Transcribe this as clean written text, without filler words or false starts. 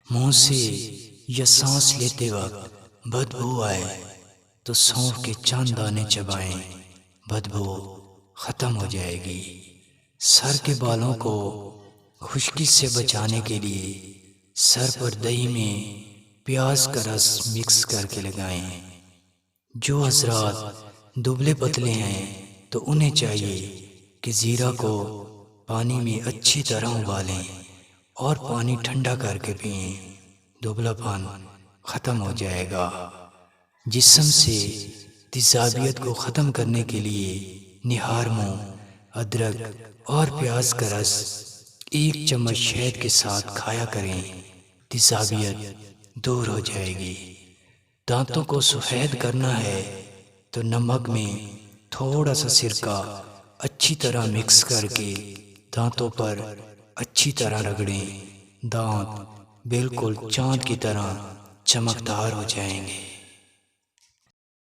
منہ سے یا سانس لیتے وقت بدبو آئے تو سونف کے چند دانے چبائیں، بدبو ختم ہو جائے گی۔ سر کے بالوں کو خشکی سے بچانے کے لیے سر پر دہی میں پیاز کا رس مکس کر کے لگائیں۔ جو حضرات دبلے پتلے ہیں تو انہیں چاہیے کہ زیرہ کو پانی میں اچھی طرح ابالیں اور پانی ٹھنڈا کر کے پئیں، دبلا پن ختم ہو جائے گا۔ جسم سے تیزابیت کو ختم کرنے کے لیے نہار منہ ادرک اور پیاز کا رس 1 چمچ شہد کے ساتھ کھایا کریں، تیزابیت دور ہو جائے گی۔ دانتوں کو سفید کرنا ہے تو نمک میں تھوڑا سا سرکہ اچھی طرح مکس کر کے دانتوں پر اچھی طرح رگڑیں، دانت بالکل چاند کی طرح چمکدار ہو جائیں گے۔